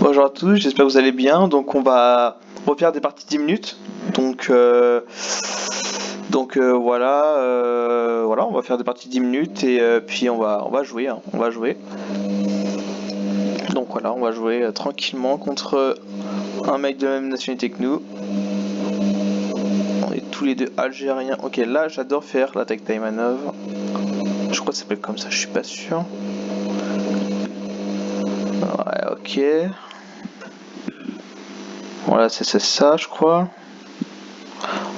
Bonjour à tous, j'espère que vous allez bien. Donc on va refaire des parties de 10 minutes. Voilà, on va faire des parties de 10 minutes et puis on va jouer, hein. On va jouer. Donc voilà, on va jouer tranquillement contre un mec de la même nationalité que nous. On est tous les deux algériens. Ok, là j'adore faire l'attaque Taimanov. Je crois que ça s'appelle comme ça, je suis pas sûr. Ouais, ok. Voilà, c'est ça, je crois.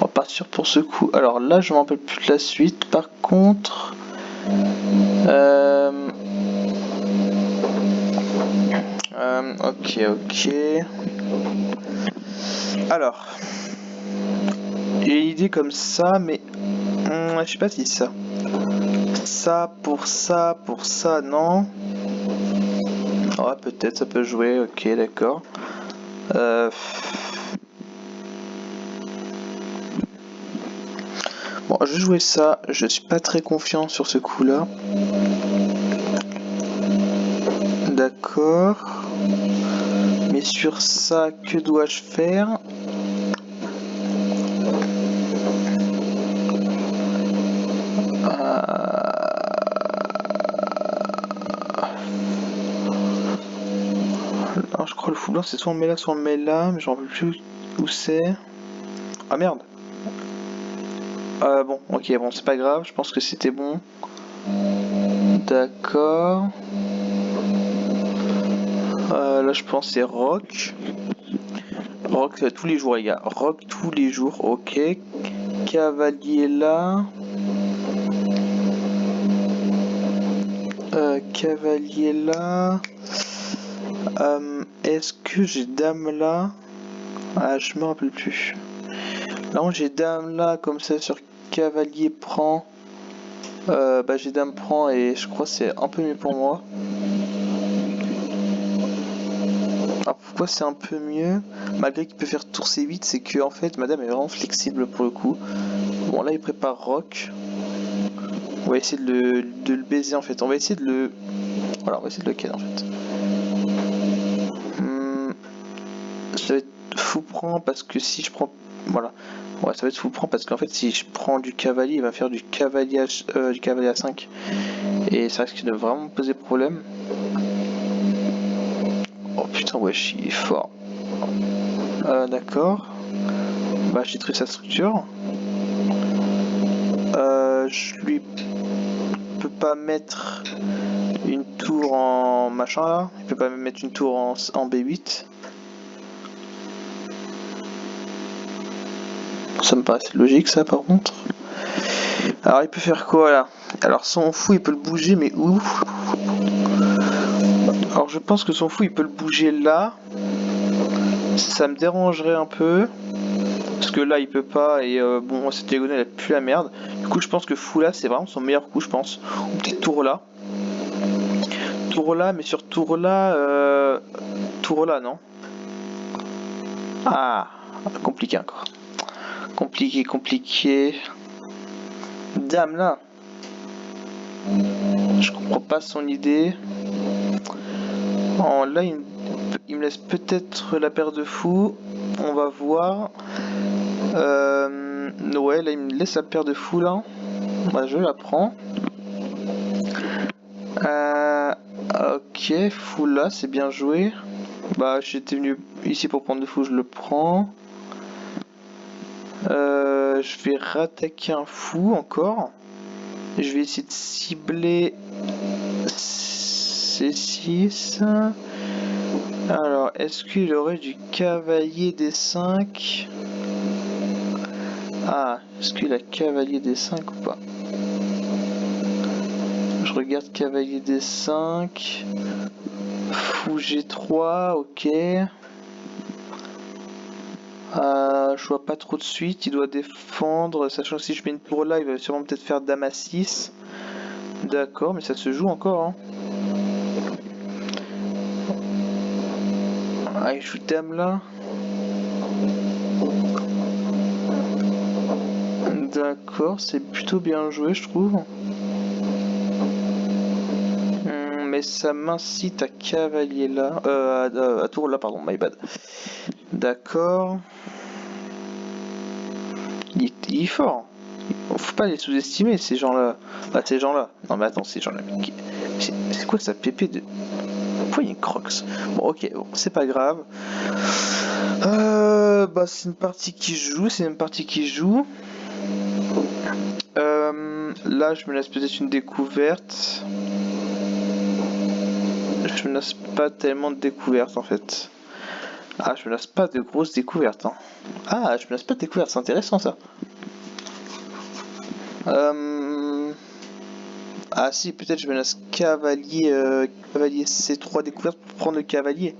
On va partir pour ce coup. Alors là, je me rappelle plus de la suite. Par contre, ok. Alors, j'ai une idée comme ça, mais je sais pas si ça. Pour ça, non. Ouais, peut-être ça peut jouer. Ok, d'accord. Bon, je vais jouer ça. Je suis pas très confiant sur ce coup-là. D'accord. Mais sur ça, que dois-je faire? Alors, je crois le fou blanc, c'est soit on met là, mais j'en veux plus où c'est. Ah merde. Bon, ok, bon, c'est pas grave, je pense que c'était bon. D'accord. Là, je pense c'est rock. Rock tous les jours, les gars. Rock tous les jours, ok. Cavalier là. Cavalier là. Est-ce que j'ai dame là? Ah, je me rappelle plus. Non, j'ai dame là, comme ça sur cavalier prend. Bah j'ai dame prend et je crois que c'est un peu mieux pour moi. Alors pourquoi c'est un peu mieux? Malgré qu'il peut faire tour C8, c'est que en fait madame est vraiment flexible pour le coup. Bon là il prépare rock. On va essayer de le baiser en fait. On va essayer de le... Voilà, on va essayer de le ken en fait. Ça va être fou prend parce que si je prends... Voilà. Ouais, ça va être fou prend parce qu'en fait si je prends du cavalier, il va faire du cavalier à 5. Et ça risque de vraiment me poser problème. Oh putain, wesh, il est fort. D'accord. Bah, j'ai détruit sa structure. Je lui peux pas mettre une tour en machin là. Il peut pas me mettre une tour en B8. Ça me paraît logique ça par contre. Alors il peut faire quoi là? Alors son fou il peut le bouger mais où? Alors je pense que son fou il peut le bouger là. Ça me dérangerait un peu. Parce que là il peut pas et bon cette diagonale elle pue la merde. Du coup je pense que fou là c'est vraiment son meilleur coup je pense. Ou peut-être tour là. Tour là mais sur tour là non? Ah compliqué encore. Compliqué. Dame là. Je comprends pas son idée. Oh, là il me laisse peut-être la paire de fous. On va voir. Ouais, là il me laisse la paire de fous là. Bah, je la prends. Ok, fou là, c'est bien joué. Bah, j'étais venu ici pour prendre le fou, je le prends. Je vais rattaquer un fou encore. Je vais essayer de cibler C6. Alors, est-ce qu'il aurait du cavalier D5? Ah, est-ce qu'il a cavalier D5 ou pas? Je regarde cavalier D5. Fou G3, ok. Je vois pas trop de suite, il doit défendre, sachant que si je mets une tour là, il va sûrement peut-être faire dame à 6. D'accord, mais ça se joue encore, hein. Ah, il joue dame là. D'accord, c'est plutôt bien joué, je trouve. Mais ça m'incite à cavalier là. À tour là, pardon, my bad. D'accord. Il est fort. Faut pas les sous-estimer, ces gens-là. Ah, ces gens-là. Non, mais attends, ces gens-là. C'est quoi ça pépé de. Pourquoi il y a une crocs? Bon, ok, bon, c'est pas grave. Bah, c'est une partie qui joue, c'est une partie qui joue. Là, je me laisse peut-être une découverte. Je me laisse pas tellement de découvertes en fait. Ah, je me laisse pas de grosses découvertes. Hein. Ah, je me laisse pas de découvertes, c'est intéressant ça. Ah si, peut-être je me laisse cavalier, cavalier C3 découverte pour prendre le cavalier.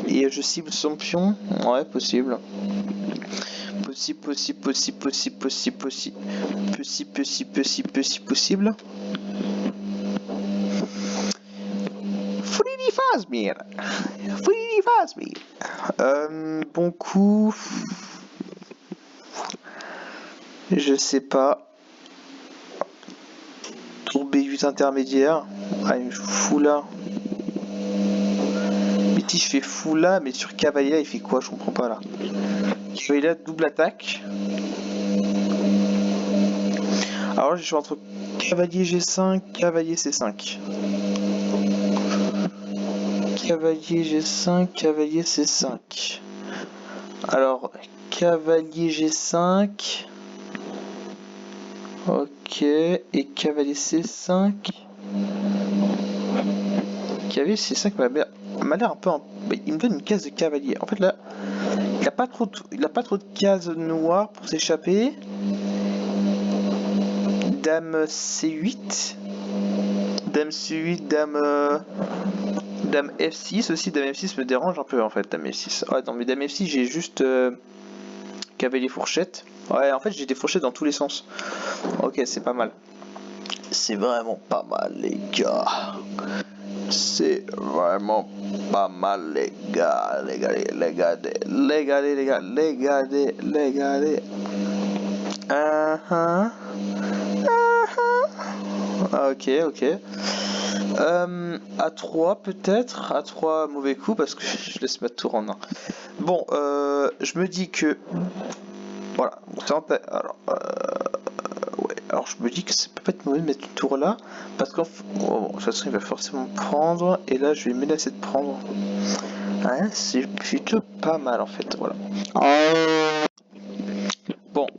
Et je cible son pion. Ouais, possible. Possible. Bon coup. Je sais pas. Tour B8 intermédiaire. Ah, il me fout là. Mais si je fais fou là, mais sur cavalier là, il fait quoi? Je comprends pas là. Cavalier là, double attaque. Alors je suis entre cavalier G5, cavalier C5. Cavalier G5, cavalier C5. Alors, cavalier G5. Ok, et cavalier C5. Cavalier C5 m'a l'air un peu... Il me donne une case de cavalier. En fait là, il a pas trop de cases noires pour s'échapper. Dame C8. Dame C8, Dame F6 aussi. Dame F6 me dérange un peu en fait, Dame F6. Ouais, non mais Dame F6 j'ai juste cavalier fourchette. Ouais, en fait j'ai des fourchettes dans tous les sens. Ok, c'est pas mal. C'est vraiment pas mal les gars. C'est vraiment pas mal les gars. Ok. A3 peut-être. A3 mauvais coup parce que je laisse ma tour en 1. Bon, je me dis que... Voilà. Alors, ouais. Alors je me dis que ça peut pas être mauvais de mettre une tour là. Parce qu'en de toute façon il va forcément prendre. Et là je vais menacer de prendre. Ouais, c'est plutôt pas mal en fait. Voilà.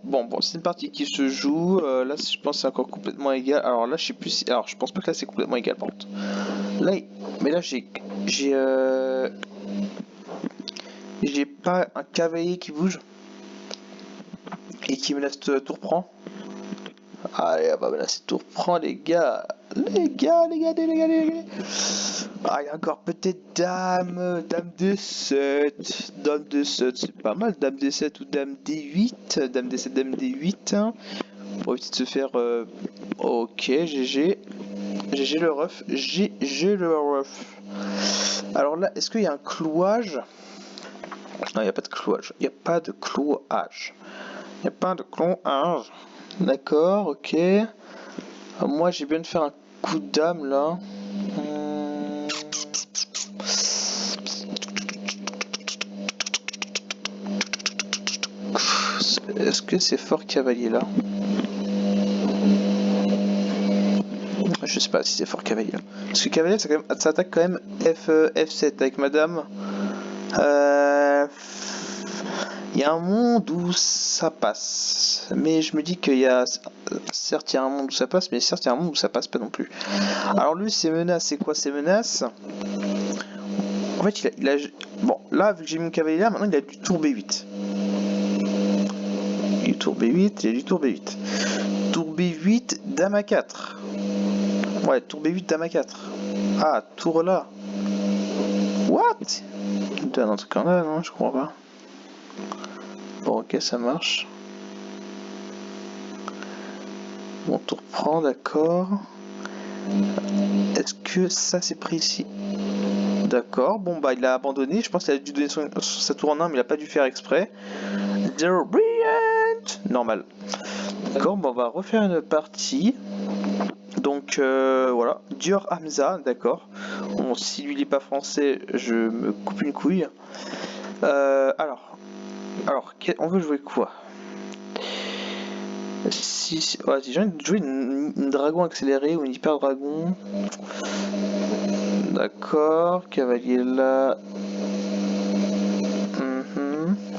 Bon, c'est une partie qui se joue. Là, je pense que c'est encore complètement égal. Alors là, je sais plus si... Alors, je pense pas que là, c'est complètement égal, par contre. Là, mais là, j'ai pas un cavalier qui bouge et qui me laisse tour prend. Allez, bah là, c'est tour prend, les gars. Les gars. Ah, il y a encore peut-être dame D7. Dame D7, c'est pas mal. Dame D7 ou dame D8. Dame D7, dame D8. Pour éviter de se faire... Ok, GG. GG le ref. GG le ref. Alors là, est-ce qu'il y a un clouage? Non, il n'y a pas de clouage. Il n'y a pas de clouage. D'accord, ok. Moi, j'ai bien de faire un coup de dame là. Est-ce que c'est fort cavalier là? Je sais pas si c'est fort cavalier. Parce que cavalier ça attaque quand même F7 avec madame. Il y a un monde où ça passe. Mais je me dis qu'il y a... Certes, il y a un monde où ça passe, mais certes, il y a un monde où ça passe pas non plus. Alors lui, ses menaces, c'est quoi ses menaces? En fait, il a... Bon, là, vu que j'ai mis mon cavalier là, maintenant il a du tour B8. Il a du tour B8. Tour B8, dame A4. Ouais, tour B8, dame A4. Ah, tour là. What? Il donne un truc en là, non, je crois pas. Bon, ok, ça marche. Mon tour prend, d'accord. Est-ce que ça c'est pris ici? D'accord, bon bah il a abandonné, je pense qu'il a dû donner sa tour en 1 mais il a pas dû faire exprès. Zero brilliant. Normal. D'accord, bon on va refaire une partie. Donc Donc voilà, Dior Hamza, d'accord. Bon, si lui il est pas français, je me coupe une couille. Alors, on veut jouer quoi? Si, j'ai envie de jouer une dragon accéléré ou une hyper dragon. D'accord, cavalier là.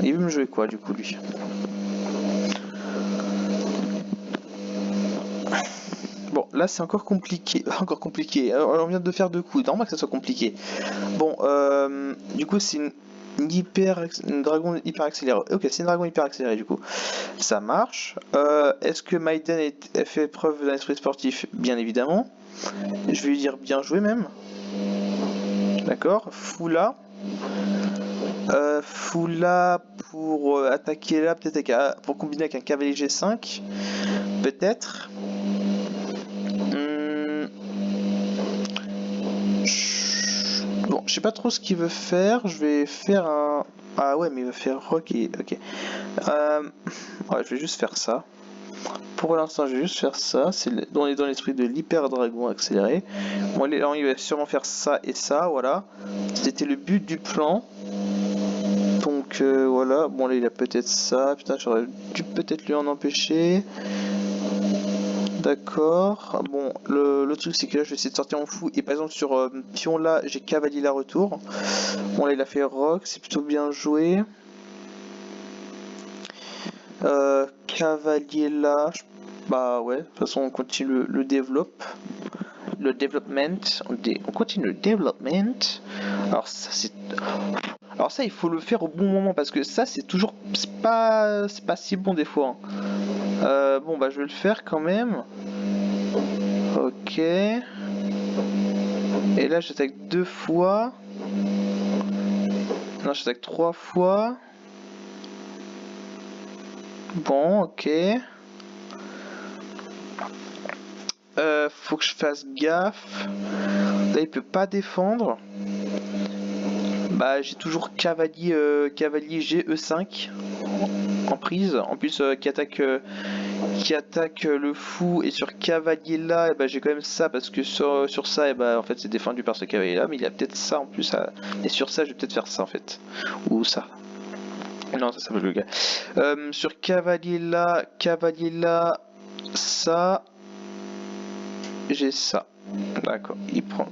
Il veut me jouer quoi du coup lui? Bon, là c'est encore compliqué. Encore compliqué. Alors, on vient de faire 2 coups. Normal que ça soit compliqué. Bon, du coup c'est une dragon hyper accélérée. Ok, c'est une dragon hyper accélérée du coup. Ça marche. Est-ce que Maiden a fait preuve d'un esprit sportif? Bien évidemment. Je vais lui dire bien joué même. D'accord. Fula. Fula pour attaquer là, peut-être pour combiner avec un cavalier G5. Peut-être. Bon, je sais pas trop ce qu'il veut faire. Je vais faire un. Ah ouais, mais il va faire rock et. Ok. Ouais, je vais juste faire ça. Pour l'instant, je vais juste faire ça. On est dans l'esprit de l'hyper dragon accéléré. Bon, là, il va sûrement faire ça et ça. Voilà. C'était le but du plan. Donc voilà. Bon, là, il a peut-être ça. Putain, j'aurais dû peut-être lui en empêcher. D'accord. Bon, le truc c'est que là je vais essayer de sortir en fou. Et par exemple sur pion là, j'ai cavalier là retour. Bon là il a fait rock, c'est plutôt bien joué. Cavalier là, bah ouais, de toute façon on continue le développe. Le development, on continue le development. Alors ça c'est... Alors ça il faut le faire au bon moment parce que ça c'est toujours... C'est pas si bon des fois. Bon bah je vais le faire quand même. Ok. Et là j'attaque 2 fois. Non, j'attaque 3 fois. Bon, ok. Faut que je fasse gaffe. Là il peut pas défendre. Bah j'ai toujours cavalier G E5 en prise. En plus qui attaque le fou, et sur cavalier là, bah, j'ai quand même ça parce que sur ça, bah, en fait c'est défendu par ce cavalier là, mais il a peut-être ça en plus. Et sur ça, je vais peut-être faire ça en fait, ou ça. Non, ça peut le gars. Sur cavalier là, ça, j'ai ça. D'accord, il prend.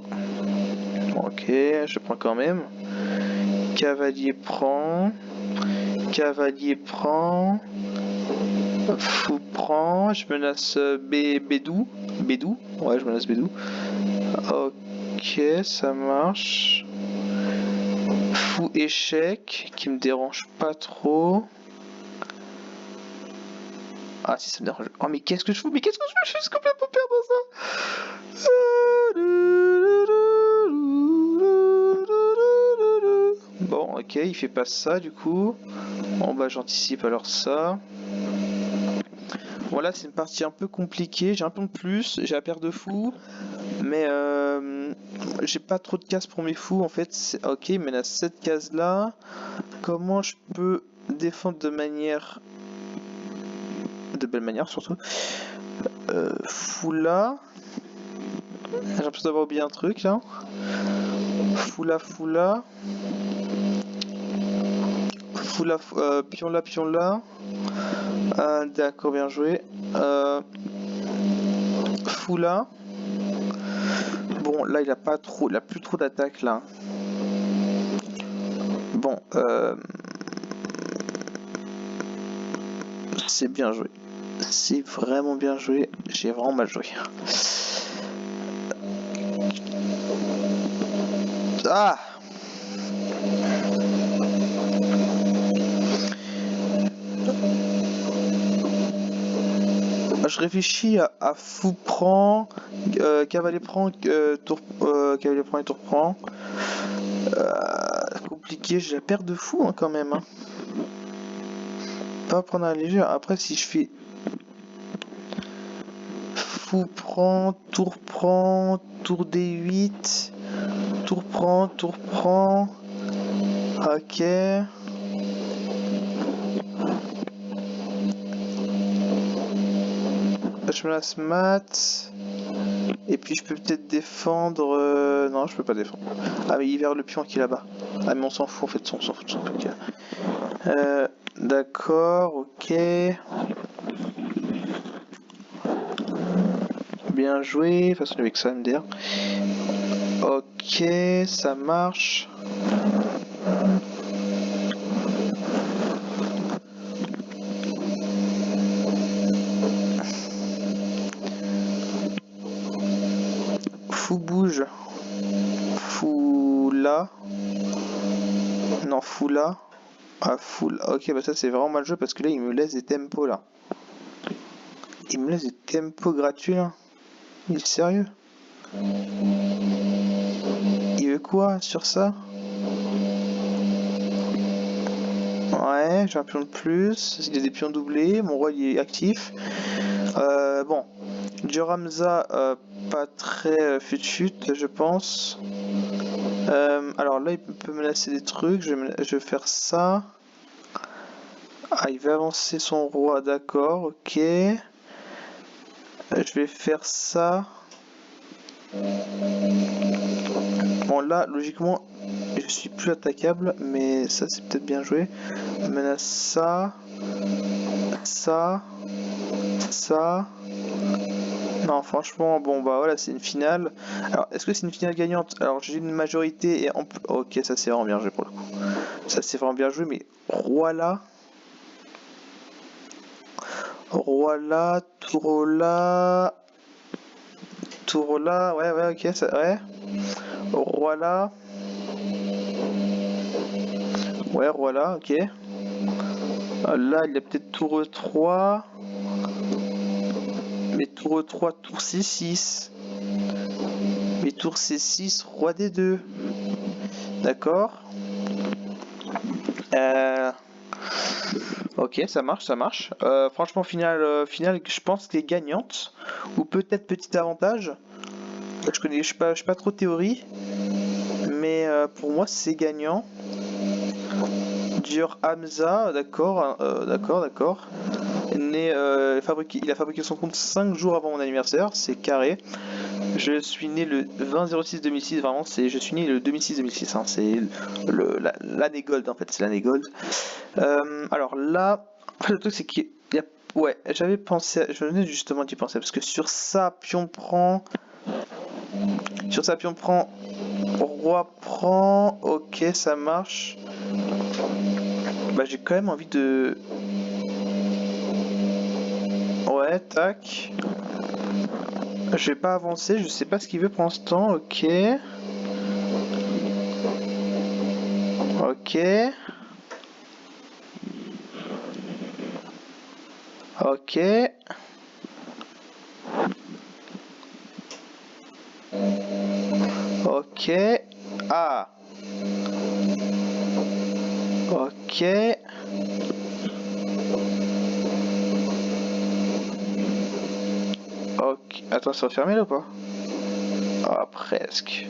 Ok, je prends quand même. Cavalier prend. Fou prend, je menace Bédou. Ouais, je menace Bédou. Ok, ça marche. Fou échec, qui me dérange pas trop. Ah si, ça me dérange. Oh mais qu'est-ce que je fous? Je suis complètement perdu dans ça. Bon, ok, il fait pas ça du coup. Bon bah j'anticipe alors ça. Voilà, c'est une partie un peu compliquée, j'ai un peu de plus, j'ai la paire de fous, mais j'ai pas trop de cases pour mes fous en fait. Ok, il menace cette case là. Comment je peux défendre de belle manière surtout? Fou là. J'ai l'impression d'avoir oublié un truc là. Fou là. Pion là. D'accord, bien joué. Fou là. Bon, là il a plus trop d'attaque là. Bon, c'est bien joué. C'est vraiment bien joué. J'ai vraiment mal joué. Ah! Je réfléchis à fou prend, cavalier prend, cavalier prend et tour prend. Compliqué, j'ai la paire de fou hein, quand même. Hein. Pas prendre à la légère. Après, si je fais fou prend, tour D8, tour prend. Ok. Je menace mat. Et puis je peux peut-être défendre... Non, je peux pas défendre. Ah mais il vers le pion qui est là-bas. Ah mais on s'en fout en fait, on s'en fout de son truc. D'accord, ok. Bien joué, de toute façon avec ça MDR. Ok, ça marche. Fou bouge. Fou là. Non, fou là. Ah, fou là. Ok, bah ça c'est vraiment mal joué parce que là il me laisse des tempos là. Il me laisse des tempos gratuits là. Il est sérieux? Il veut quoi sur ça? Ouais, j'ai un pion de plus. Il y a des pions doublés. Mon roi il est actif. Bon. Dioramza, pas très fut je pense. Alors là, il peut menacer des trucs. Je vais faire ça. Ah, il va avancer son roi, d'accord, ok. Je vais faire ça. Bon, là, logiquement, je suis plus attaquable, mais ça, c'est peut-être bien joué. Menace ça. Ça. Ça. Non, franchement, bon, bah voilà, c'est une finale. Alors, est-ce que c'est une finale gagnante? Alors, j'ai une majorité et en plus... Ok, ça, c'est vraiment bien joué pour le coup. Ça, c'est vraiment bien joué, mais roi là... Roi là, tour là... Tour là, ouais, ok, ça, ouais. Roi là... Ouais, roi là, ok. Là, il a peut-être tour E3. Mais tour E3, tour C6. Mais tour C6, roi D2. D'accord. Ok, ça marche, ça marche. Franchement, finale, je pense qu'elle est gagnante. Ou peut-être petit avantage. Je suis pas trop théorie. Mais pour moi, c'est gagnant. Dior Hamza, d'accord, d'accord. Il a fabriqué son compte 5 jours avant mon anniversaire, c'est carré. Je suis né le 20-06-2006, vraiment, je suis né le 2006-2006, hein, c'est l'année gold en fait, c'est l'année gold. Alors là, le truc c'est qu'il y a... Ouais, j'avais pensé, je venais justement d'y penser, parce que sur ça, pion prend... Roi prend, ok, ça marche. Bah j'ai quand même envie de... Ouais, tac. Je vais pas avancer, je sais pas ce qu'il veut pour l'instant, ok. Ok. Ok. Ok. Ah. Ok. Ok. Attends, ça va fermer là ou pas? Ah, presque.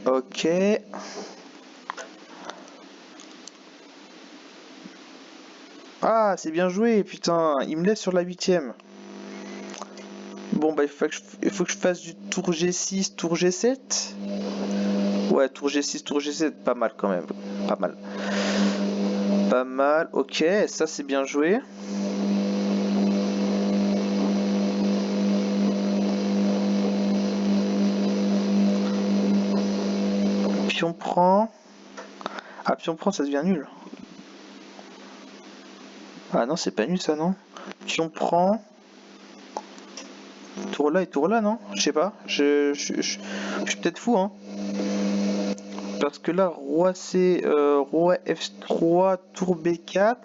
Ok. Ah, c'est bien joué, putain. Il me laisse sur la 8ème. Bon, bah, il faut que je fasse du tour G6, tour G7. Ouais, tour G6, tour G7, pas mal quand même. Pas mal. Pas mal, ok, ça c'est bien joué. Pion prend. Ah, pion prend, ça devient nul. Ah non, c'est pas nul ça, non? Pion prend. Tour là et tour là, non? Je sais pas. Je suis peut-être fou, hein. Parce que là, roi C, roi F3, tour B4.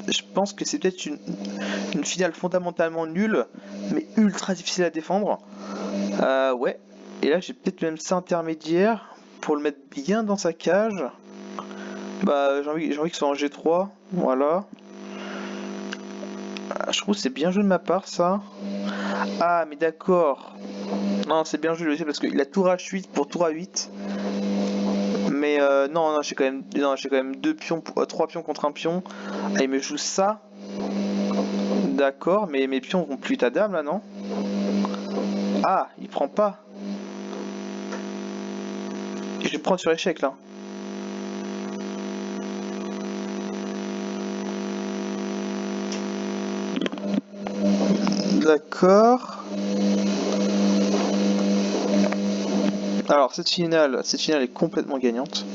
Je pense que c'est peut-être une finale fondamentalement nulle, mais ultra difficile à défendre. Ouais. Et là, j'ai peut-être même ça intermédiaire pour le mettre bien dans sa cage. Bah, j'ai envie qu'il soit en G3. Voilà. Je trouve que c'est bien joué de ma part, ça. Ah, mais d'accord. Non, c'est bien joué aussi parce qu'il a tour H8 pour tour A8. Mais non, j'ai quand même 3 pions contre un pion. Ah, il me joue ça. D'accord, mais mes pions vont plus ta dame là, non? Ah, il prend pas. Je vais prendre sur échec là. D'accord. Alors cette finale est complètement gagnante.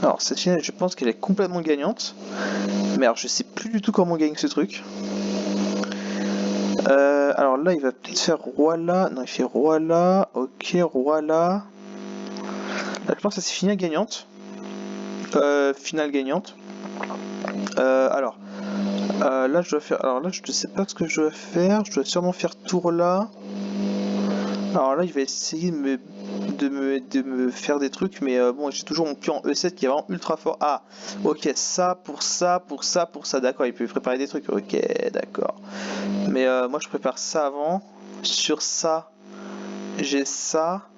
Alors cette finale, je pense qu'elle est complètement gagnante. Mais alors je sais plus du tout comment on gagne ce truc. Alors là, il va peut-être faire roi là. Non, il fait roi là. Ok, roi là. Là, je pense que c'est finale gagnante. Finale gagnante. Alors, là, je dois faire. Alors là, je ne sais pas ce que je dois faire. Je dois sûrement faire tour là. Alors là, il va essayer de me faire des trucs, mais bon, j'ai toujours mon pion en E7 qui est vraiment ultra fort. Ah, ok, ça, pour ça, pour ça, pour ça. D'accord, il peut préparer des trucs. Ok, d'accord. Mais moi, je prépare ça avant. Sur ça, j'ai ça.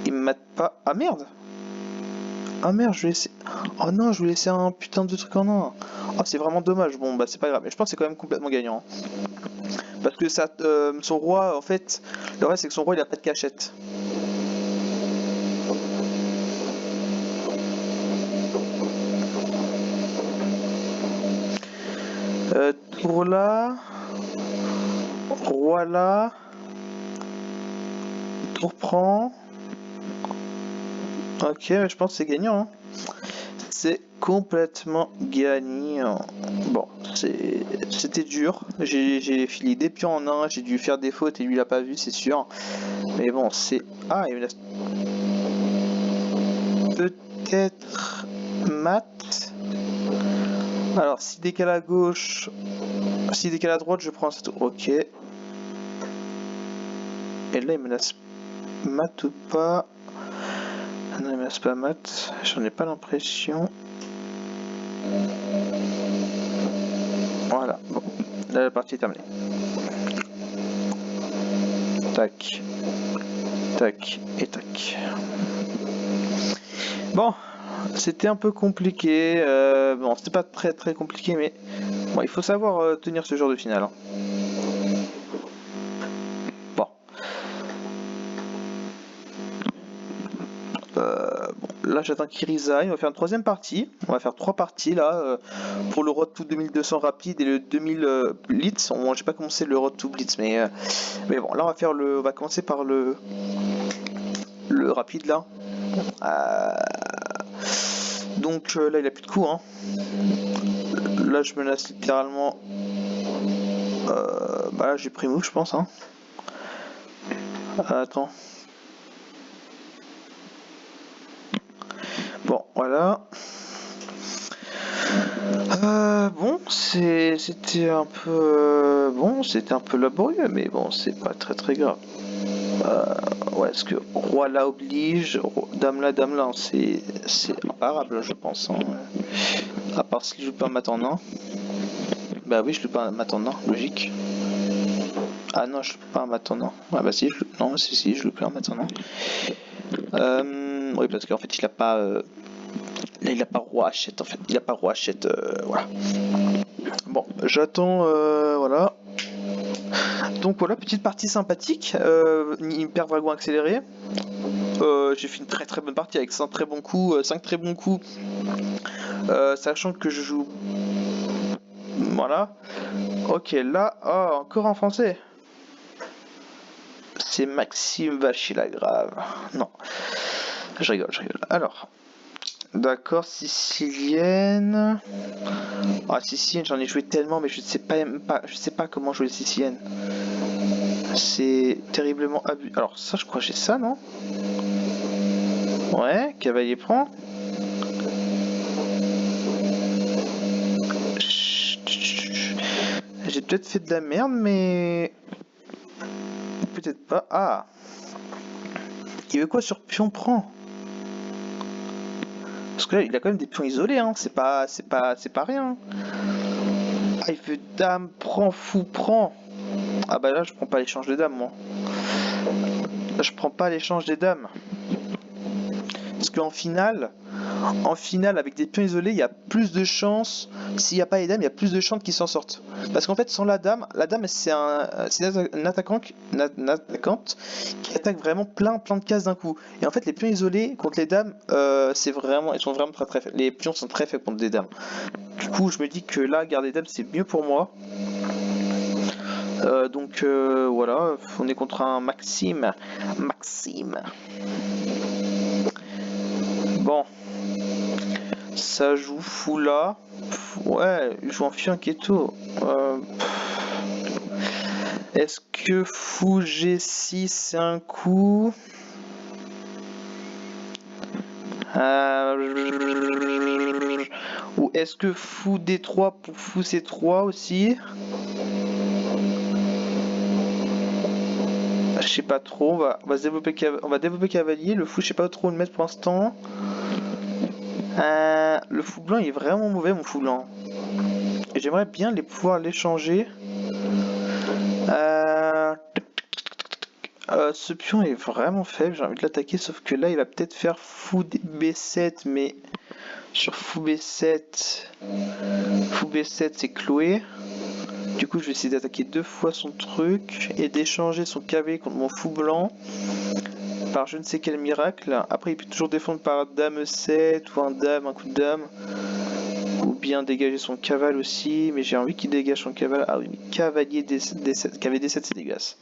Il me mate pas. Ah merde! Ah merde, je vais laisser. Oh non, je vais laisser un putain de truc en un. Oh, c'est vraiment dommage. Bon, bah, c'est pas grave. Mais je pense que c'est quand même complètement gagnant. Parce que ça, son roi, en fait, le reste, c'est que son roi, il a pas de cachette. Tour là. Roi là. Tour prend. Ok, je pense que c'est gagnant. Hein. C'est complètement gagnant. Bon, c'était dur. J'ai filé des pions en un, j'ai dû faire des fautes et lui il a pas vu, c'est sûr. Mais bon, c'est... Ah, il me laisse... Peut-être... Mat. Alors, s'il décale à gauche... S'il décale à droite, je prends cette... Ok. Et là, il me laisse... Mat ou pas... Ah non, il me laisse pas mat. J'en ai pas l'impression. Voilà, bon. Là, la partie est terminée. Tac. Tac et tac. Bon, c'était un peu compliqué. Bon, c'était pas très très compliqué, mais bon, il faut savoir tenir ce genre de finale. Hein. Bon. Bon, là j'attends qu'il resign. On va faire une troisième partie. On va faire 3 parties là pour le Road to 2200 rapide et le 2000 Blitz. J'ai pas commencé le Road to Blitz, mais bon, là on va commencer par le rapide là. Donc là il a plus de coups. Hein. Là je menace littéralement. Bah là j'ai pris move je pense. Hein. Attends. Bon voilà. Bon c'était un peu bon c'était un peu laborieux mais bon c'est pas très très grave. Ouais, est-ce que roi là oblige, dame là, c'est imparable, je pense. Hein. À part si je joue pas un mat en nain. Bah oui, je joue pas un mat en nain, logique. Ah non, je joue pas un mat en nain. Ah bah si, non, si, je joue plus un mat en nain. Oui, parce qu'en fait, il a pas. Là, il a pas roi hachette, en fait. Il a pas roi hachette, voilà. Bon, j'attends, voilà. Donc voilà, petite partie sympathique. Hyper dragon accéléré. J'ai fait une très très bonne partie avec 5 très bons coups, sachant que je joue... Voilà. Ok, là, oh, encore en français. C'est Maxime Vachier-Lagrave. Non, je rigole. Alors, d'accord, sicilienne. Ah, sicilienne, j'en ai joué tellement, mais je sais pas comment jouer sicilienne. C'est terriblement abusé. Alors ça, je crois que j'ai ça, non? Ouais, cavalier prend. J'ai peut-être fait de la merde, mais... Peut-être pas. Ah! Il veut quoi sur pion prend? Parce que là, il a quand même des pions isolés, hein. C'est pas rien. Ah, il veut dame, prend, fou, prend. Ah bah là, je prends pas l'échange des dames, moi. Là, je prends pas l'échange des dames. Parce qu'en finale, en finale avec des pions isolés, il y a plus de chances, s'il n'y a pas les dames, il y a plus de chances qu'ils s'en sortent. Parce qu'en fait, sans la dame c'est une attaquante qui attaque vraiment plein de cases d'un coup. Et en fait, les pions isolés contre les dames, ils sont vraiment très faibles. Les pions sont très faibles contre des dames. Du coup, je me dis que là, garder dames, c'est mieux pour moi. Donc voilà, on est contre un Maxime. Bon, ça joue fou là. Ouais, il joue en Fianchetto. Est-ce que fou G6 c'est un coup? Ou est-ce que fou D3 pour fou C3 aussi? Je sais pas trop, on va développer cavalier, le fou je sais pas trop où le mettre pour l'instant. Le fou blanc il est vraiment mauvais mon fou blanc. Et j'aimerais bien pouvoir l'échanger. Ce pion est vraiment faible, j'ai envie de l'attaquer, sauf que là il va peut-être faire fou B7, mais sur fou B7, c'est Chloé. Du coup je vais essayer d'attaquer 2 fois son truc et d'échanger son cavalier contre mon fou blanc par je ne sais quel miracle. Après il peut toujours défendre par dame 7 ou un coup de dame. Ou bien dégager son cavale aussi, mais j'ai envie qu'il dégage son cavale. Ah oui, mais cavalier D7, cavalier D7 c'est dégueulasse.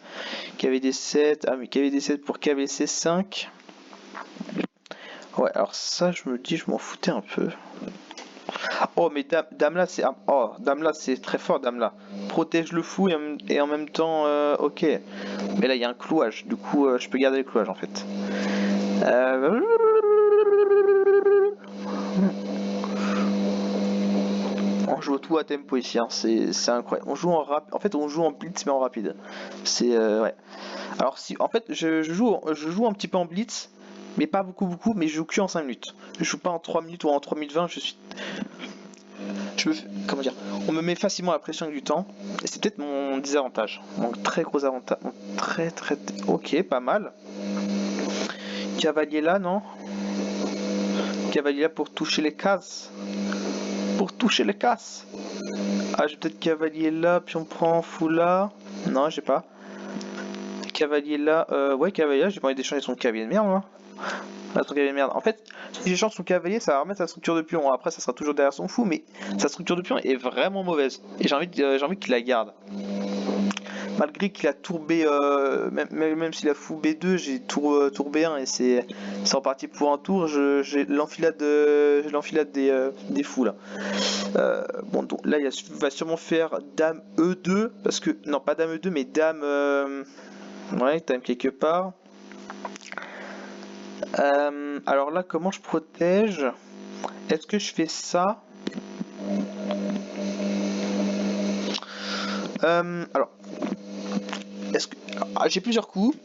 Cavalier D7, ah mais cavalier D7 pour cavalier C5. Ouais, alors ça je me dis, je m'en foutais un peu. Oh mais dame là c'est très fort, dame là. Protège le fou et en même temps ok. Mais là il y a un clouage, du coup je peux garder le clouage en fait. On joue tout à tempo ici, hein. C'est incroyable. On joue en fait on joue en blitz mais en rapide. C'est ouais. Alors si en fait je joue un petit peu en blitz, mais pas beaucoup, mais je joue que en 5 minutes. Je joue pas en 3 minutes ou en 3 minutes 20, comment dire, on me met facilement la pression du temps, et c'est peut-être mon désavantage, mon très gros avantage, ok, pas mal. Cavalier là, non? Cavalier là pour toucher les cases. Ah, j'ai peut-être cavalier là, puis on prend fou là. Non, j'ai pas. Cavalier là, ouais, cavalier là, j'ai pas envie d'échanger son cavalier de merde, hein. Là, son cavalier de merde. En fait, si j'échange son cavalier, ça va remettre sa structure de pion. Après, ça sera toujours derrière son fou, mais sa structure de pion est vraiment mauvaise. Et j'ai envie qu'il la garde. Malgré qu'il a tour B, même s'il a fou B2, j'ai tour B1 et c'est reparti pour un tour. J'ai l'enfilade des fous là. Bon, donc là, il va sûrement faire dame E2, parce que, non, pas dame E2, mais dame, ouais, dame quelque part. Alors là, comment je protège? Est-ce que je fais ça? Alors, j'ai plusieurs coups.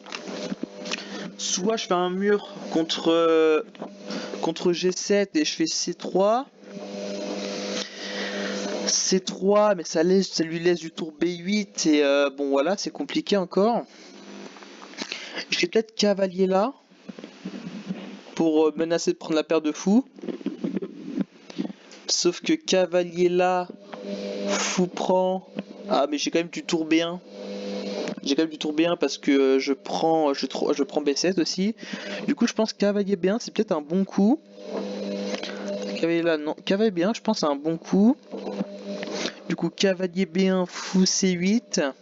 Soit je fais un mur contre G7 et je fais C3. C3, mais ça lui laisse du tour B8 et bon voilà, c'est compliqué encore. Je fais peut-être cavalier là pour menacer de prendre la paire de fous. Sauf que cavalier là, fou prend. Ah mais j'ai quand même du tour B1. J'ai quand même du tour B1 parce que je prends B7 aussi. Du coup je pense que cavalier B1 c'est peut-être un bon coup. Cavalier là non. Cavalier B1 je pense c'est un bon coup. Du coup cavalier B1 fou C8.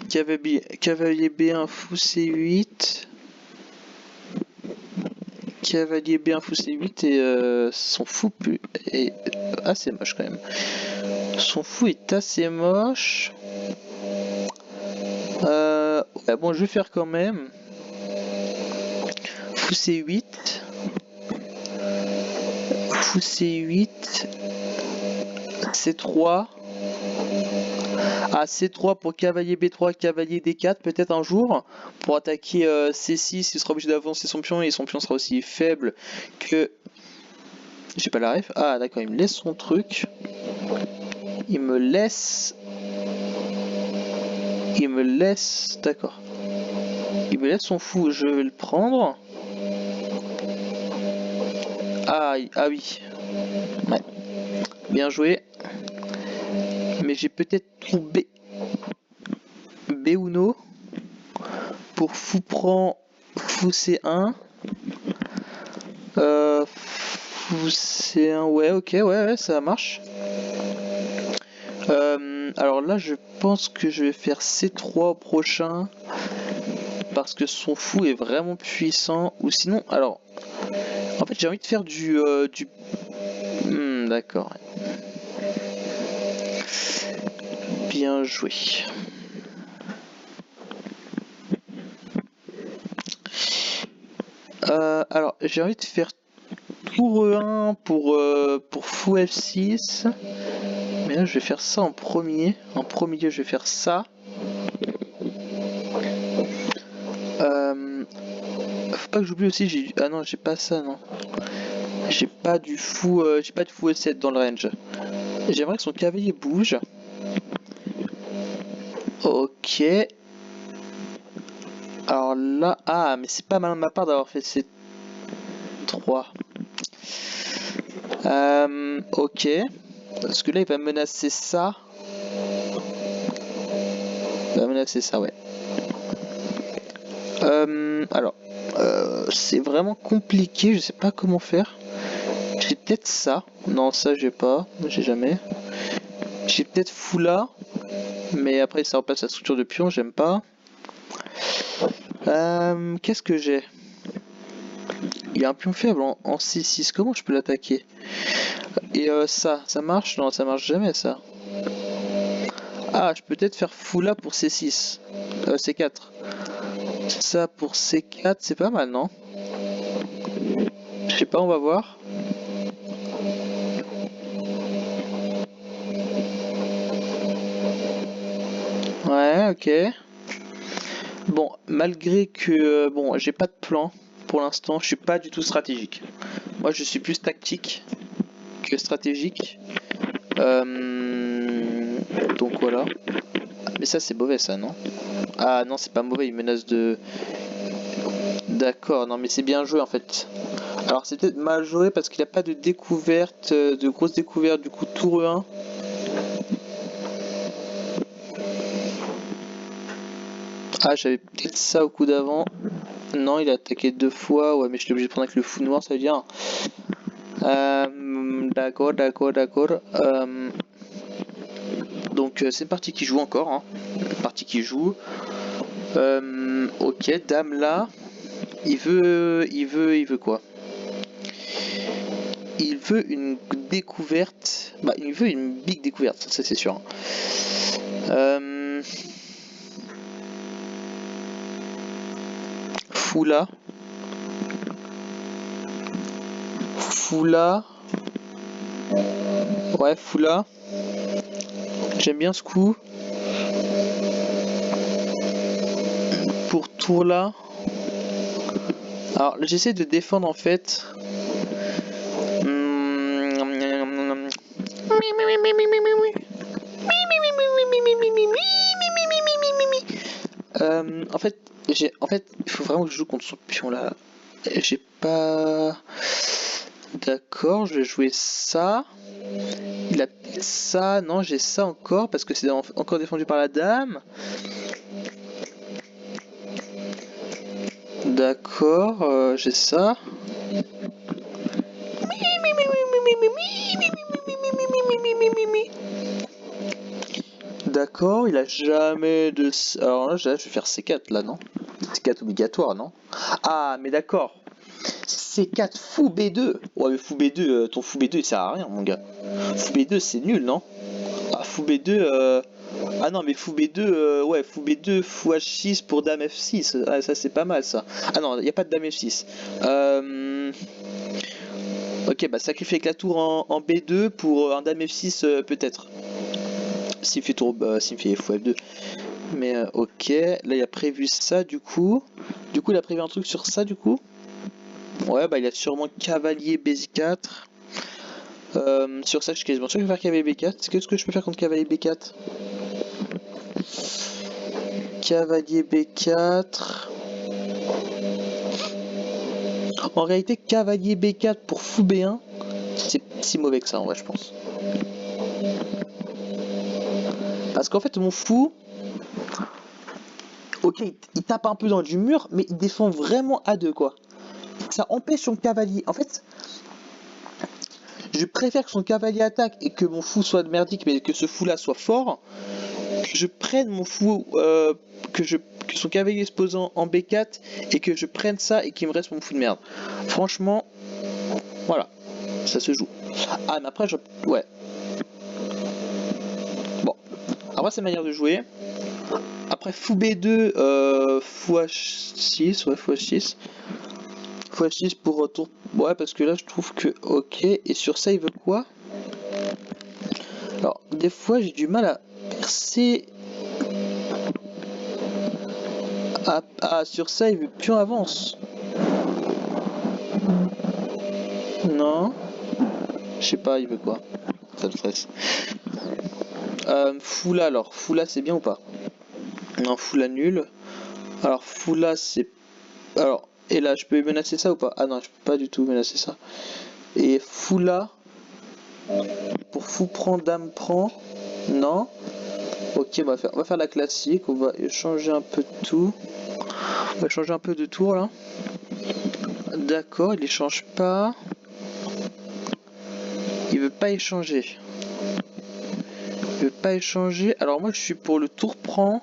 Cavalier B1 fou C8. Cavalier B1 fou C8 et son fou est assez moche quand même. Son fou est assez moche. Ouais, bon, je vais faire quand même. Fou C8. Fou C8. C3. Ah, C3 pour cavalier B3, cavalier D4 peut-être un jour. Pour attaquer C6, il sera obligé d'avancer son pion et son pion sera aussi faible que... J'ai pas la ref. Ah d'accord, il me laisse son truc. Il me laisse... D'accord. Il me laisse son fou, je vais le prendre. Ah, ah oui. Ouais. Bien joué. Mais j'ai peut-être trouvé Beuno pour fou prend fou C1. Fou C1, ouais, ok, ouais, ça marche. Alors là, je pense que je vais faire C3 au prochain. Parce que son fou est vraiment puissant. Ou sinon, alors... En fait, j'ai envie de faire du... d'accord. Bien joué. Alors, j'ai envie de faire tour 1 pour fou F6. Mais là, je vais faire ça en premier. En premier lieu, je vais faire ça. Faut pas que j'oublie aussi, j'ai... Ah non, j'ai pas ça, non. J'ai pas du fou E7 dans le range. J'aimerais que son cavalier bouge. Ok. Alors là... Ah, mais c'est pas mal de ma part d'avoir fait ces 3. Ok. Parce que là, il va menacer ça. Il va menacer ça, ouais. Alors... c'est vraiment compliqué, je sais pas comment faire. J'ai peut-être ça. Non, ça, j'ai pas. J'ai jamais. J'ai peut-être fou là. Mais après, ça remplace la structure de pion, j'aime pas. Qu'est-ce que j'ai? Il y a un pion faible en C6, comment je peux l'attaquer? Et ça marche? Non, ça marche jamais ça. Ah, je peux peut-être faire fou là pour C6. C4. Ça pour C4, c'est pas mal, non? Je sais pas, on va voir. Ouais, ok. Bon, malgré que bon, j'ai pas de plan pour l'instant, je suis pas du tout stratégique. Moi, je suis plus tactique que stratégique. Donc voilà. Mais ça, c'est mauvais, ça, non? Ah non, c'est pas mauvais, il menace de... D'accord, non, mais c'est bien joué en fait. Alors, c'est peut-être mal joué parce qu'il a pas de découverte, de grosse découverte, du coup, tour 1. Ah, j'avais peut-être ça au coup d'avant. Non, il a attaqué 2 fois. Ouais, mais je suis obligé de prendre avec le fou noir, ça veut dire. D'accord. Donc, c'est une partie qui joue encore. Hein. Une partie qui joue. Ok, dame là. Il veut quoi? Il veut une découverte. Bah, il veut une big découverte, ça c'est sûr. Foula. Ouais, Foula. J'aime bien ce coup. Pour tour là. Alors, j'essaie de défendre en fait. En fait, il faut vraiment que je joue contre son pion là. J'ai pas. D'accord, je vais jouer ça. Il a ça, non, j'ai ça encore parce que c'est encore défendu par la dame. D'accord, j'ai ça. D'accord, il a jamais de... Alors là, je vais faire C4 là, non? C4 obligatoire, non? Ah, mais d'accord. C4 fou B2. Ouais, mais fou B2, ton fou B2 il sert à rien, mon gars. Fou B2 c'est nul, non? Ah, fou B2... Ah non, mais fou B2, ouais, fou B2, fou H6 pour dame F6. Ah, ça c'est pas mal ça. Ah non, il n'y a pas de dame F6. Ok, bah sacrifier avec la tour en B2 pour un dame F6 peut-être. S'il me fait tour, s'il me fait fou F2. Mais ok, là il a prévu ça du coup. Du coup il a prévu un truc sur ça du coup. Ouais, bah il a sûrement cavalier B4. Sur ça je suis quasiment sûr que je vais faire cavalier B4. Qu'est-ce que je peux faire contre cavalier B4? Cavalier B4. En réalité, cavalier B4 pour fou B1, c'est si mauvais que ça en vrai, je pense. Parce qu'en fait, mon fou, ok, il tape un peu dans du mur, mais il défend vraiment à deux, quoi. Ça empêche son cavalier. En fait, je préfère que son cavalier attaque et que mon fou soit merdique, mais que ce fou-là soit fort, que je prenne mon fou, que son cavalier se pose en B4 et que je prenne ça et qu'il me reste mon fou de merde. Franchement, voilà, ça se joue. Ah, mais après, ouais. Bon, après, c'est ma manière de jouer. Après, fou B2, fou H6, ouais, fou H6. Fou H6 pour retour. Ouais, parce que là, je trouve que, ok. Et sur ça, il veut quoi? Alors, des fois, j'ai du mal à percer. Ah, sur ça, il veut pion avance. Non. Je sais pas, il veut quoi? Ça me stresse. Foula alors. Foula, c'est bien ou pas? Non, Foula nul. Alors, Foula, c'est. Alors, et là, je peux menacer ça ou pas? Ah non, je peux pas du tout menacer ça. Et Foula. Pour fou prend, dame prend. Non. Ok, on va faire la classique. On va échanger un peu de tout. On va changer un peu de tour là. D'accord, il échange pas. Il veut pas échanger. Il veut pas échanger. Alors moi je suis pour le tour prend.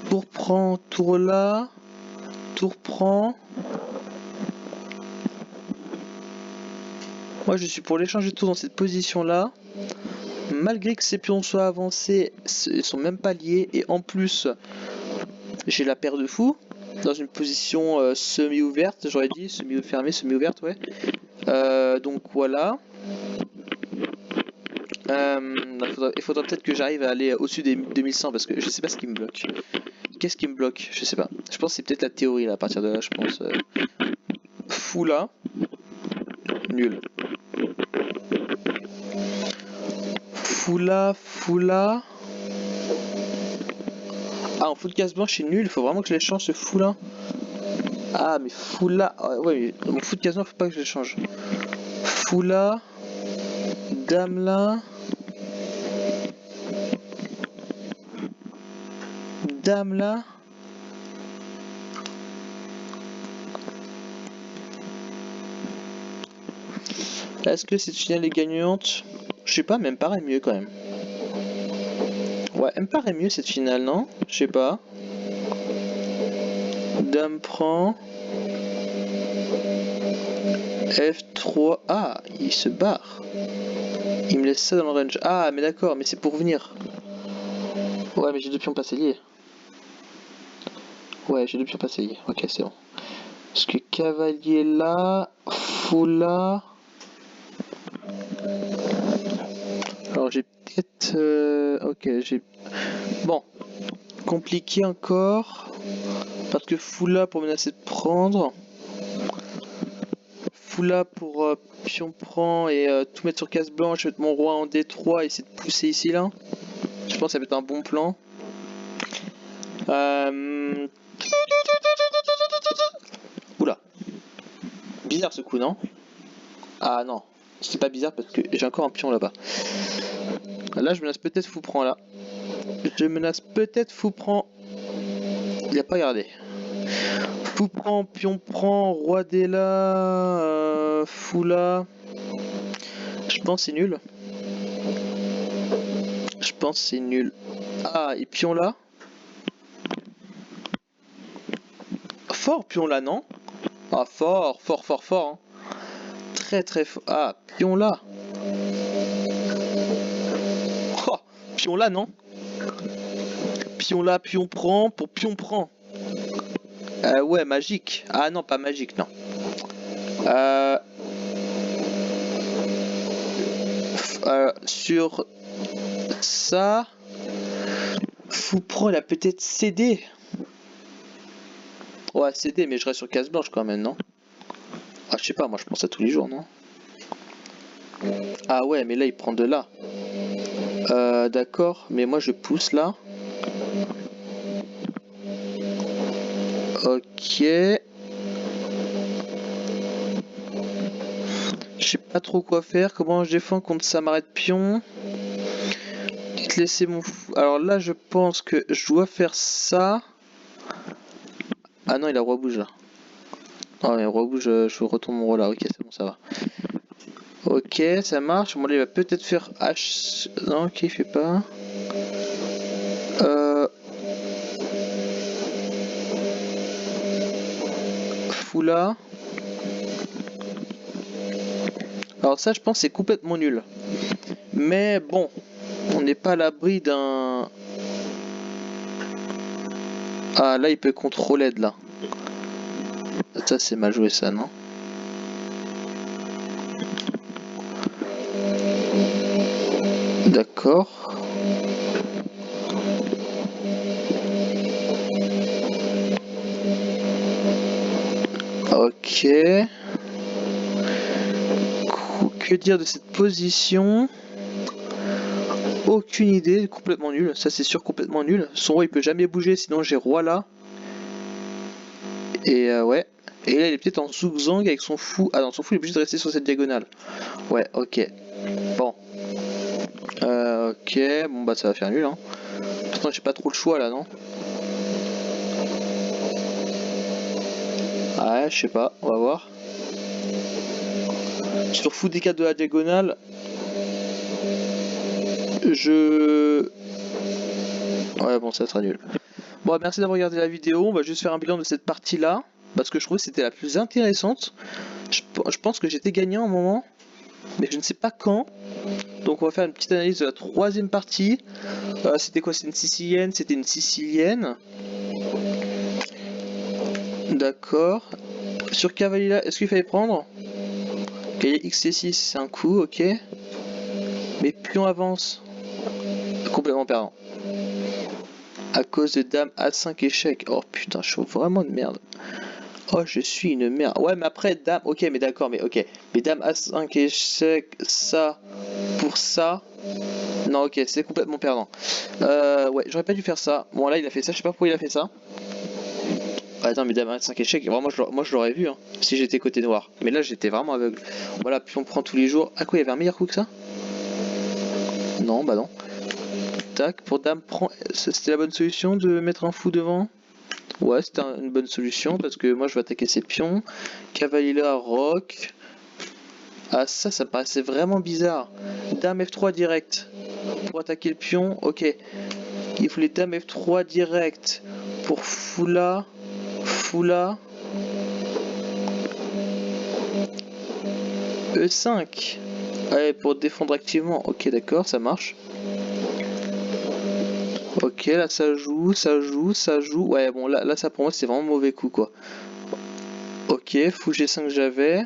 Tour prend, tour là. Tour prend. Moi je suis pour l'échange de tour dans cette position là. Malgré que ces pions soient avancés, ils sont même pas liés. Et en plus, j'ai la paire de fous. Dans une position semi-ouverte, j'aurais dit. Semi-fermée, semi-ouverte, ouais. Donc voilà. Il faudra peut-être que j'arrive à aller au-dessus des 2100 parce que je sais pas ce qui me bloque. Qu'est-ce qui me bloque? Je sais pas. Je pense que c'est peut-être la théorie là, à partir de là, je pense. Fou là. Nul. Fou là. Ah, en fou de casse blanche c'est nul, il faut vraiment que je l'échange ce fou là. Ah, mais fou là. Ah, ouais, mais mon fou de casse blanche, faut pas que je l'échange. Fou là. Dame là. Dame là. Est-ce que cette finale est gagnante? Je sais pas, mais elle me paraît mieux quand même. Ouais, elle me paraît mieux cette finale, non? Je sais pas. Dame prend. F3. Ah, il se barre. Il me laisse ça dans le range. Ah, mais d'accord, mais c'est pour venir. Ouais, mais j'ai deux pions passés liés. Ouais, j'ai deux pions passés liés. Ok, c'est bon. Parce que cavalier là, fou là. Alors j'ai peut-être... ok, j'ai... Bon. Compliqué encore. Parce que fou là pour menacer de prendre. Fou là pour pion prend et tout mettre sur case blanche, mettre mon roi en D3 et essayer de pousser ici là. Je pense que ça va être un bon plan. Oula. Bizarre ce coup, non? Ah non. C'est pas bizarre parce que j'ai encore un pion là-bas. Là, je menace peut-être fou prend là. Je menace peut-être fou prend. Il a pas gardé. Fou prend, pion prend, roi D là, fou là. Je pense c'est nul. Je pense c'est nul. Ah, et pion là. Fort pion là, non? Ah, fort. Hein. Très fort. Ah, pion là. Oh, pion là, non? Pion là, pion prend, pour pion prend. Ouais, magique. Ah non, pas magique, non. Sur ça, fou prend, il a peut-être cédé. Ouais, cédé, mais je reste sur case blanche quand même, non? Ah, je sais pas, moi je pense à tous les jours, non? Ah ouais, mais là il prend de là. D'accord, mais moi je pousse là. Ok. sais pas trop quoi faire. Comment je défends contre ça m'arrête pion. Peut-être laisser mon fou. Alors là, je pense que je dois faire ça. Ah non, il a roi bouge là. Ah mais roi bouge, je retourne mon roi là. Ok, c'est bon, ça va. Ok, ça marche. Bon, là, il va peut-être faire H. Non, ok, il fait pas. Fou là. Alors ça, je pense c'est complètement nul. Mais bon, on n'est pas à l'abri d'un... Ah, là, il peut contrôler de là. Ça, c'est mal joué, ça, non? D'accord. Ok. Que dire de cette position? Aucune idée, complètement nul. Ça, c'est sûr, complètement nul. Son roi, il peut jamais bouger, sinon j'ai roi là. Et ouais. Et là, il est peut-être en zugzang avec son fou. Ah non, son fou, il est obligé de rester sur cette diagonale. Ouais, ok. Bon. Ok, bon bah ça va faire nul, hein. Pourtant, j'ai pas trop le choix là, non? Ouais, je sais pas, on va voir. Sur fou des 4 de la diagonale, ouais, bon, ça sera nul. Bon, merci d'avoir regardé la vidéo. On va juste faire un bilan de cette partie-là. Parce que je trouvais que c'était la plus intéressante. Je pense que j'étais gagnant à un moment. Mais je ne sais pas quand. Donc on va faire une petite analyse de la troisième partie. C'était quoi? C'était une sicilienne? C'était une sicilienne. D'accord. Sur cavalier là, est-ce qu'il fallait prendre? Cavalier XC6, c'est un coup, ok. Mais plus on avance, complètement perdant. À cause de dame A5 échec. Oh putain, je suis vraiment une merde. Oh, je suis une merde. Ouais, mais après, dame... Ok, mais d'accord, mais ok. Mais dame A5 échec, ça, pour ça... Non, ok, c'est complètement perdant. Ouais, j'aurais pas dû faire ça. Bon, là, il a fait ça, je sais pas pourquoi il a fait ça. Attends, mais dame A5 échec, vraiment, moi, je l'aurais vu, hein, si j'étais côté noir. Mais là, j'étais vraiment aveugle. Voilà, puis on prend tous les jours... Ah quoi, il y avait un meilleur coup que ça? Non, bah non. Tac, pour dame, prend... C'était la bonne solution de mettre un fou devant? Ouais, c'était une bonne solution parce que moi je vais attaquer ses pions. Cavalier là, roc. Ah, ça me paraissait vraiment bizarre. Dame F3 direct pour attaquer le pion. Ok. Il voulait dame F3 direct pour foula. Foula. E5. Ouais, pour défendre activement. Ok, d'accord, ça marche. Ok, là ça joue, ça joue, ça joue. Ouais, bon, là ça pour moi c'est vraiment mauvais coup quoi. Ok, fou G5 j'avais.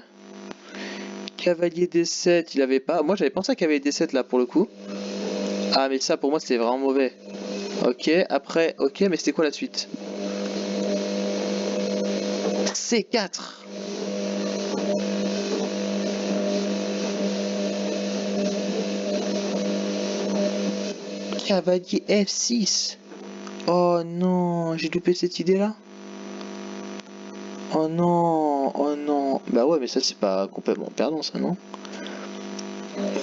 Cavalier D7, il avait pas. Moi j'avais pensé à cavalier D7 là pour le coup. Ah, mais ça pour moi c'était vraiment mauvais. Ok, après, ok, mais c'était quoi la suite? C4. Cavalier F6. Oh non, j'ai loupé cette idée là. Oh non, oh non. Bah ouais, mais ça c'est pas complètement perdant ça, non?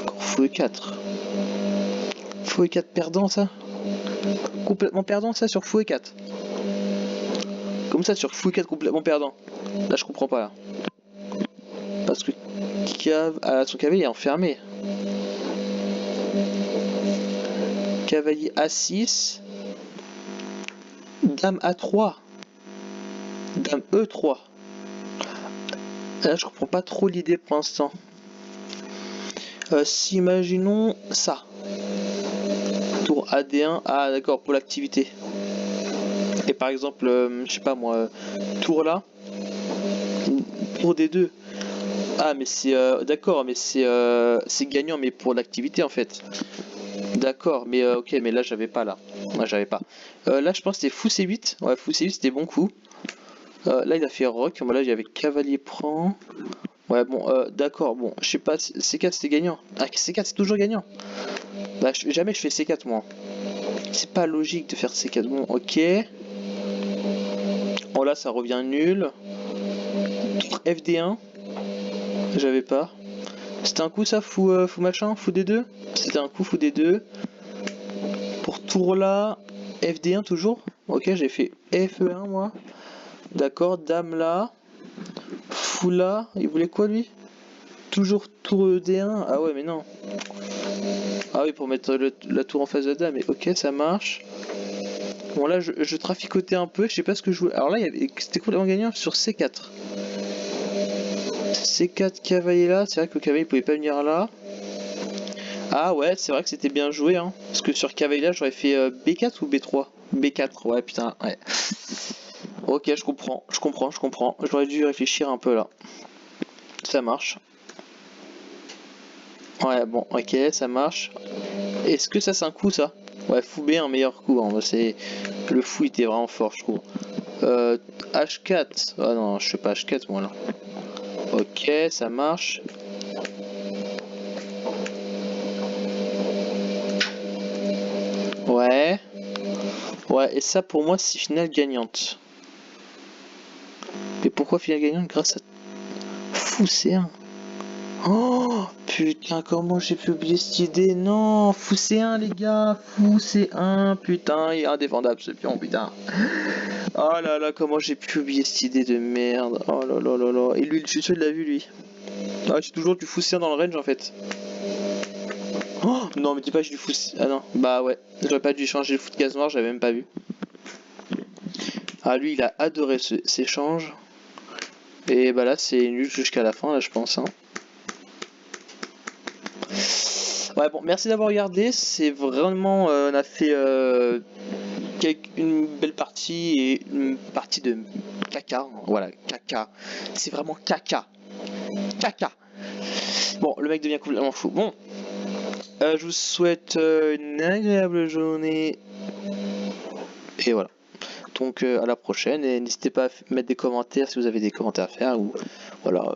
Encore fou E4. Fou E4 perdant ça? Complètement perdant ça sur fou E4. Comme ça sur fou E4 complètement perdant. Là je comprends pas là. Parce que son cavalier est enfermé. Cavalier A6. Dame A3. Dame E3. Là, je comprends pas trop l'idée pour l'instant. Si imaginons ça. Tour AD1. Ah, d'accord, pour l'activité. Et par exemple, je sais pas moi, tour là. Tour D2. Ah, mais c'est... d'accord, mais c'est gagnant, mais pour l'activité en fait. D'accord, mais ok, mais là j'avais pas là. Moi j'avais pas. Là je pense que c'était fou C8. Ouais, fou C8 c'était bon coup. Là il a fait roc. Voilà, il y avait cavalier prend. Ouais, bon, d'accord, bon, je sais pas, C4 c'était gagnant. Ah, C4 c'est toujours gagnant. Bah, jamais je fais C4 moi. C'est pas logique de faire C4. Bon, ok. Bon, là ça revient nul. Tour FD1. J'avais pas. C'était un coup ça, fou machin, fou D2. C'était un coup fou D2. Pour tour là, FD1 toujours. Ok, j'ai fait FE1 moi. D'accord, dame là. Fou là, il voulait quoi lui? Toujours tour D1. Ah ouais, mais non. Ah oui, pour mettre la tour en face de la dame. Mais ok, ça marche. Bon là, je traficotais un peu. Je sais pas ce que je voulais. Alors là, c'était quoi le gagnant sur C4. C4 cavalier là. C'est vrai que le cavalier pouvait pas venir là. Ah ouais, c'est vrai que c'était bien joué. Hein. Parce que sur cavalier là, j'aurais fait B4 ou B3. B4, ouais, putain, ouais. Ok, je comprends. J'aurais dû réfléchir un peu là. Ça marche. Ouais, bon, ok, ça marche. Est-ce que ça c'est un coup ça? Ouais, fou B un meilleur coup. Hein. C'est le fou il était vraiment fort, je trouve. H4. Ah non, je fais pas H4 moi là. Ok, ça marche. Ouais. Ouais, et ça pour moi c'est finale gagnante. Mais pourquoi finale gagnante? Grâce à fou C1. Oh putain, comment j'ai pu oublier cette idée? Non, fou C1 les gars, fou C1, putain, il est indéfendable ce pion, putain. Oh là là, comment j'ai pu oublier cette idée de merde. Oh là là là là. Et lui, je suis sûr qu'il l'a vu lui. Ah, j'ai toujours du fou C1 dans le range en fait. Oh non, mais dis pas que j'ai du fou C1. Ah non, bah ouais, j'aurais pas dû changer le fou de case noire, j'avais même pas vu. Ah, lui, il a adoré cet échange. Et bah là, c'est nul jusqu'à la fin, là, je pense. Hein. Ouais, bon, merci d'avoir regardé. C'est vraiment. On a fait une belle partie et une partie de caca. Voilà, caca. C'est vraiment caca. Caca. Bon, le mec devient complètement fou. Bon, je vous souhaite une agréable journée. Et voilà. Donc à la prochaine et n'hésitez pas à mettre des commentaires si vous avez des commentaires à faire ou voilà